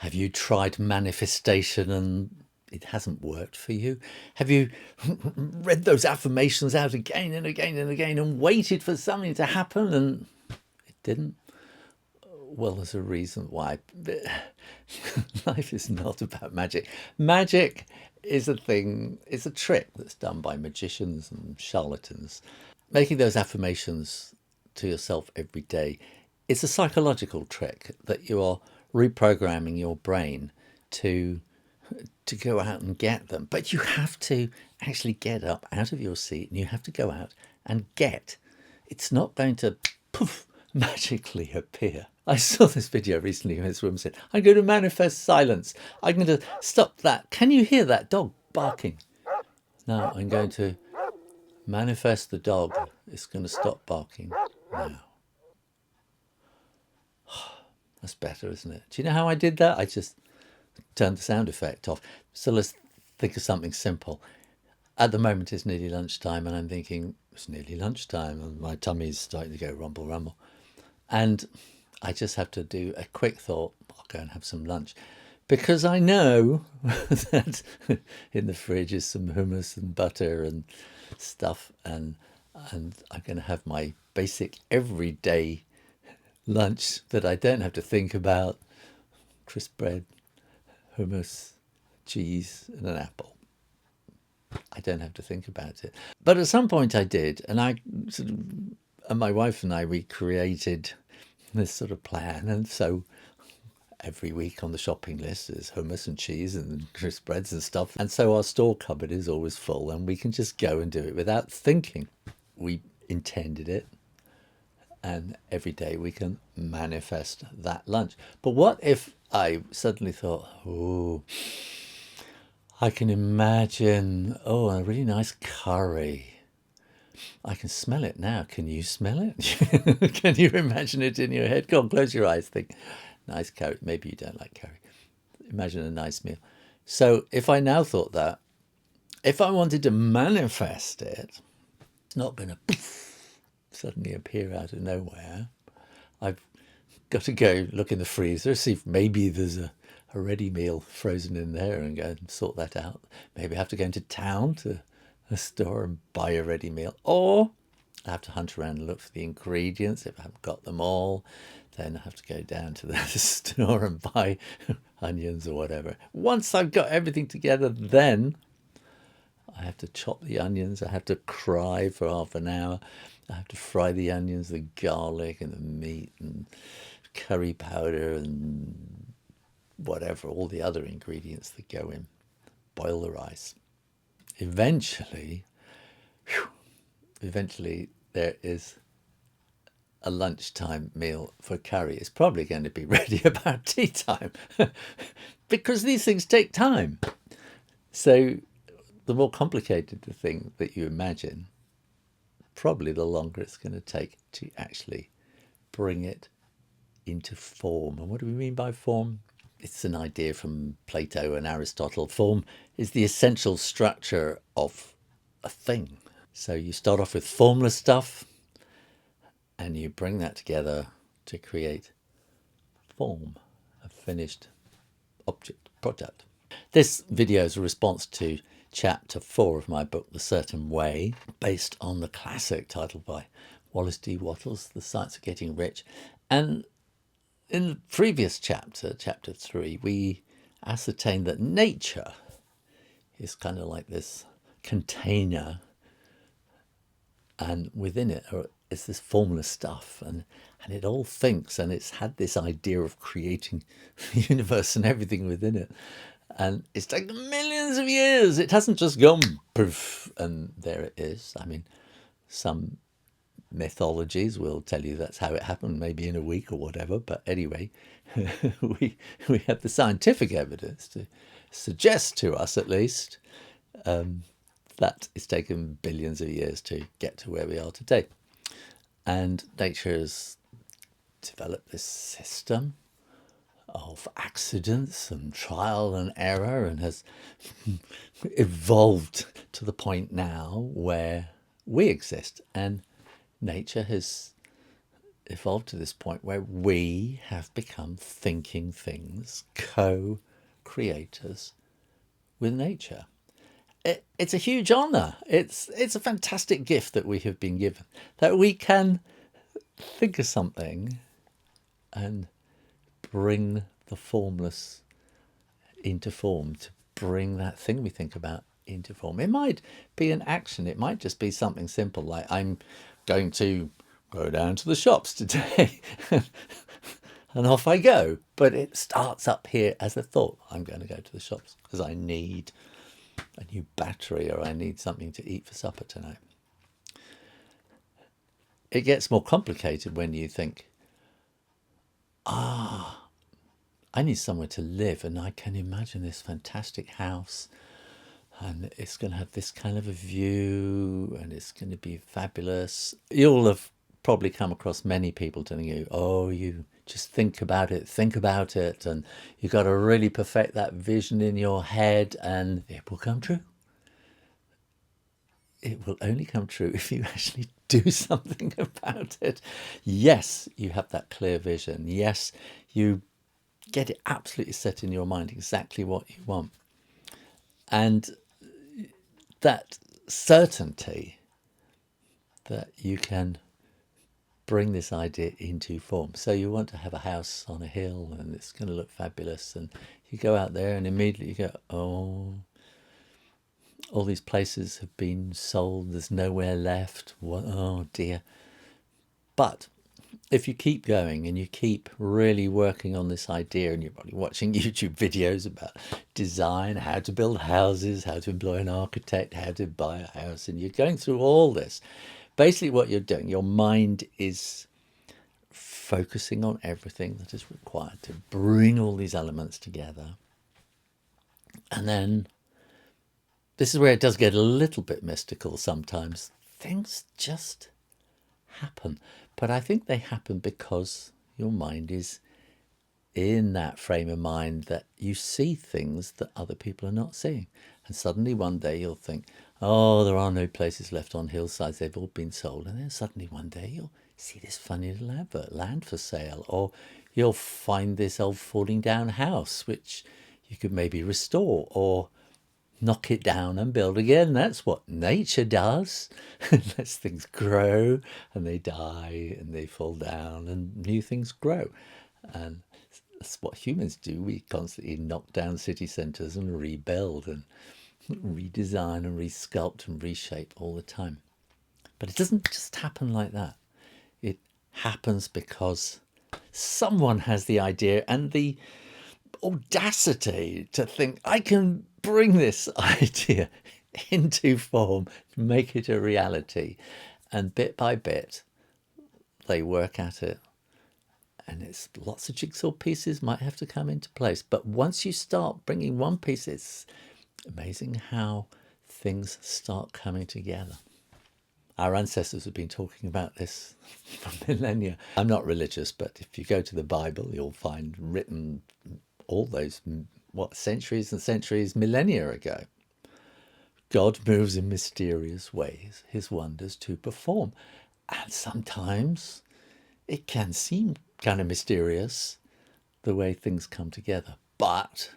Have you tried manifestation and it hasn't worked for you? Have you read those affirmations out again and again and again and waited for something to happen and it didn't? Well, there's a reason why. Life is not about magic. Magic is a thing, it's a trick that's done by magicians and charlatans. Making those affirmations to yourself every day is a psychological trick that you are reprogramming your brain to go out and get them. But you have to actually get up out of your seat and you have to go out and get. It's not going to poof magically appear. I saw this video recently where this woman said, I'm going to manifest silence. I'm going to stop that. Can you hear that dog barking? No, I'm going to manifest the dog. It's going to stop barking now. That's better, isn't it? Do you know how I did that? I just turned the sound effect off. So let's think of something simple. At the moment it's nearly lunchtime and I'm thinking, it's nearly lunchtime and my tummy's starting to go rumble rumble. And I just have to do a quick thought, I'll go and have some lunch. Because I know that in the fridge is some hummus and butter and stuff, and I'm going to have my basic everyday lunch that I don't have to think about: crisp bread, hummus, cheese, and an apple. I don't have to think about it. But at some point I did, and and my wife and I, we created this sort of plan, and so every week on the shopping list is hummus and cheese and crisp breads and stuff. And so our store cupboard is always full and we can just go and do it without thinking. We intended it, and every day we can manifest that lunch. But what if I suddenly thought, oh, I can imagine, a really nice curry. I can smell it now. Can you smell it? Can you imagine it in your head? Go on, close your eyes. Think, nice curry. Maybe you don't like curry. Imagine a nice meal. So if I now thought that, if I wanted to manifest it, it's not going to suddenly appear out of nowhere. I've got to go look in the freezer, see if maybe there's a ready meal frozen in there and go and sort that out. Maybe I have to go into town to a store and buy a ready meal, or I have to hunt around and look for the ingredients. If I haven't got them all, then I have to go down to the store and buy onions or whatever. Once I've got everything together, then I have to chop the onions. I have to cry for half an hour. I have to fry the onions, the garlic and the meat and curry powder and whatever, all the other ingredients that go in. Boil the rice. Eventually there is a lunchtime meal for curry. It's probably going to be ready about tea time because these things take time. So the more complicated the thing that you imagine, probably the longer it's going to take to actually bring it into form. And what do we mean by form? It's an idea from Plato and Aristotle. Form is the essential structure of a thing. So you start off with formless stuff and you bring that together to create form, a finished object, product. This video is a response to chapter 4 of my book, The Certain Way, based on the classic titled by Wallace D. Wattles, The Science of Getting Rich. And in the previous chapter, chapter 3, we ascertained that nature is kind of like this container, and within it is this formless stuff, and it all thinks, and it's had this idea of creating the universe and everything within it. And it's taken millions of years. It hasn't just gone poof and there it is. I mean, some mythologies will tell you that's how it happened, maybe in a week or whatever. But anyway, we have the scientific evidence to suggest to us, at least, that it's taken billions of years to get to where we are today. And nature has developed this system of accidents and trial and error, and has evolved to the point now where we exist, and nature has evolved to this point where we have become thinking things, co-creators with nature. It's a huge honor. It's a fantastic gift that we have been given, that we can think of something and bring the formless into form, to bring that thing we think about into form. It might be an action. It might just be something simple like, I'm going to go down to the shops today. And off I go. But it starts up here as a thought. I'm going to go to the shops because I need a new battery, or I need something to eat for supper tonight. It gets more complicated when you think, I need somewhere to live, and I can imagine this fantastic house, and it's going to have this kind of a view, and it's going to be fabulous. You'll have probably come across many people telling you, oh, you just think about it, and you've got to really perfect that vision in your head, and it will come true. It will only come true if you actually do something about it. Yes, you have that clear vision. Yes, you get it absolutely set in your mind exactly what you want. And that certainty that you can bring this idea into form. So you want to have a house on a hill and it's going to look fabulous, and you go out there and immediately you go, oh, all these places have been sold, there's nowhere left. What? Oh dear. But if you keep going and you keep really working on this idea, and you're probably watching YouTube videos about design, how to build houses, how to employ an architect, how to buy a house, and you're going through all this, basically what you're doing, your mind is focusing on everything that is required to bring all these elements together. And then this is where it does get a little bit mystical sometimes. Things just happen. But I think they happen because your mind is in that frame of mind that you see things that other people are not seeing. And suddenly one day you'll think, oh, there are no places left on hillsides, they've all been sold. And then suddenly one day you'll see this funny little advert, land for sale, or you'll find this old falling down house which you could maybe restore, or knock it down and build again. That's what nature does. Lets things grow, and they die and they fall down and new things grow. And that's what humans do. We constantly knock down city centres and rebuild and redesign and resculpt and reshape all the time. But it doesn't just happen like that. It happens because someone has the idea and the audacity to think, I can bring this idea into form, make it a reality. And bit by bit, they work at it. And it's lots of jigsaw pieces might have to come into place. But once you start bringing one piece, it's amazing how things start coming together. Our ancestors have been talking about this for millennia. I'm not religious, but if you go to the Bible, you'll find written all those, centuries and centuries, millennia ago. God moves in mysterious ways, his wonders to perform. And sometimes it can seem kind of mysterious, the way things come together. But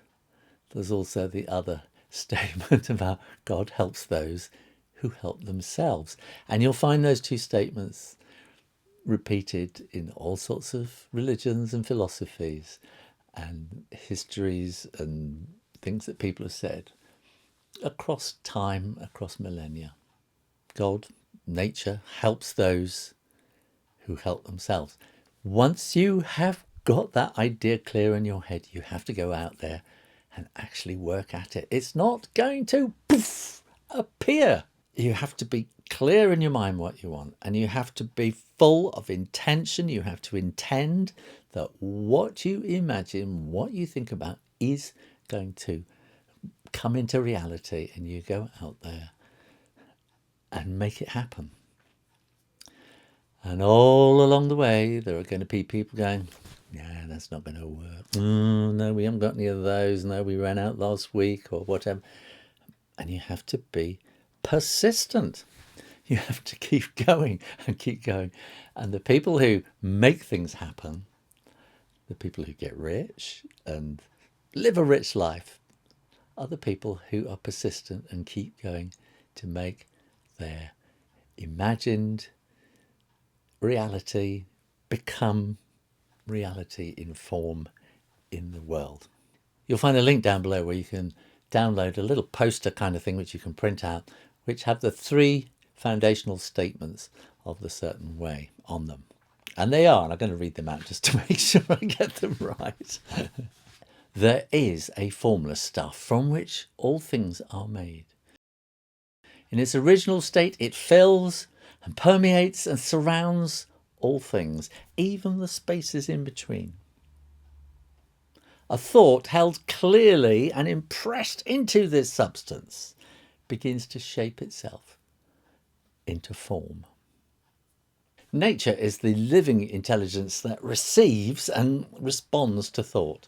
there's also the other statement about God helps those who help themselves. And you'll find those two statements repeated in all sorts of religions and philosophies and histories and things that people have said across time, across millennia. God, nature, helps those who help themselves. Once you have got that idea clear in your head, you have to go out there and actually work at it. It's not going to poof, appear. You have to be clear in your mind what you want, and you have to be full of intention. You have to intend that what you imagine, what you think about, is going to come into reality, and you go out there and make it happen. And all along the way, there are going to be people going, yeah, that's not going to work. No, we haven't got any of those. No, we ran out last week or whatever. And you have to be persistent. You have to keep going and keep going. And the people who make things happen, the people who get rich and live a rich life, are the people who are persistent and keep going to make their imagined reality become reality in form in the world. You'll find a link down below where you can download a little poster kind of thing which you can print out, which have the 3 foundational statements of the certain way on them. And they are, and I'm going to read them out just to make sure I get them right. There is a formless stuff from which all things are made. In its original state, it fills and permeates and surrounds all things, even the spaces in between. A thought held clearly and impressed into this substance begins to shape itself into form. Nature is the living intelligence that receives and responds to thought.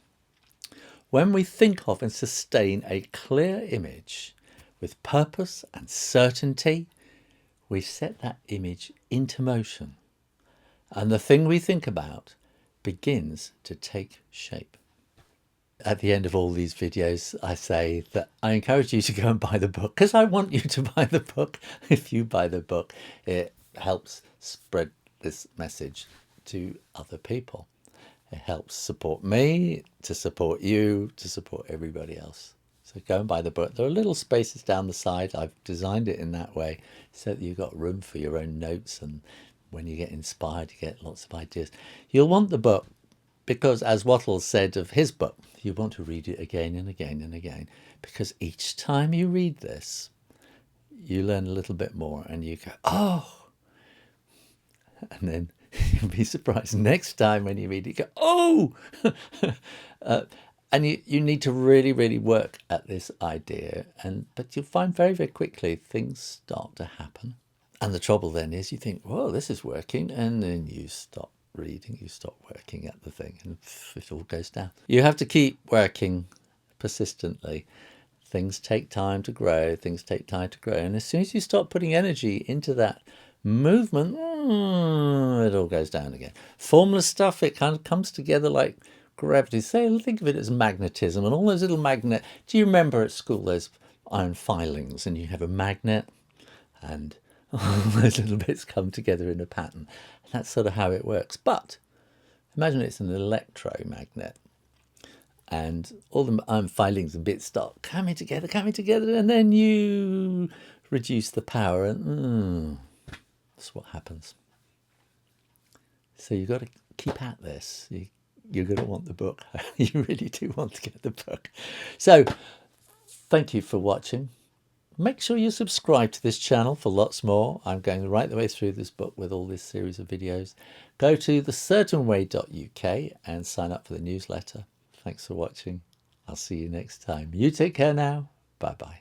When we think of and sustain a clear image with purpose and certainty, we set that image into motion, and the thing we think about begins to take shape. At the end of all these videos, I say that I encourage you to go and buy the book, because I want you to buy the book. If you buy the book, it helps spread this message to other people. It helps support me, to support you, to support everybody else. So go and buy the book. There are little spaces down the side. I've designed it in that way so that you've got room for your own notes, and when you get inspired, you get lots of ideas. You'll want the book because, as Wattle said of his book, you want to read it again and again and again, because each time you read this, you learn a little bit more and you go, oh, and then you'll be surprised next time when you read it, you go, oh, and you need to really, really work at this idea, but you'll find very, very quickly things start to happen. And the trouble then is you think, whoa, this is working, and then you stop reading, you stop working at the thing, and it all goes down. You have to keep working persistently. Things take time to grow, and as soon as you stop putting energy into that movement, it all goes down again. Formless stuff, it kind of comes together like gravity. Think of it as magnetism, and all those little magnet. Do you remember at school those iron filings, and you have a magnet, and all those little bits come together in a pattern? That's sort of how it works. But imagine it's an electromagnet, and all the iron filings and bits start coming together, and then you reduce the power, and that's what happens. So you've got to keep at this. You're going to want the book. You really do want to get the book. So thank you for watching. Make sure you subscribe to this channel for lots more. I'm going right the way through this book with all this series of videos. Go to thecertainway.uk and sign up for the newsletter. Thanks for watching. I'll see you next time. You take care now. Bye-bye.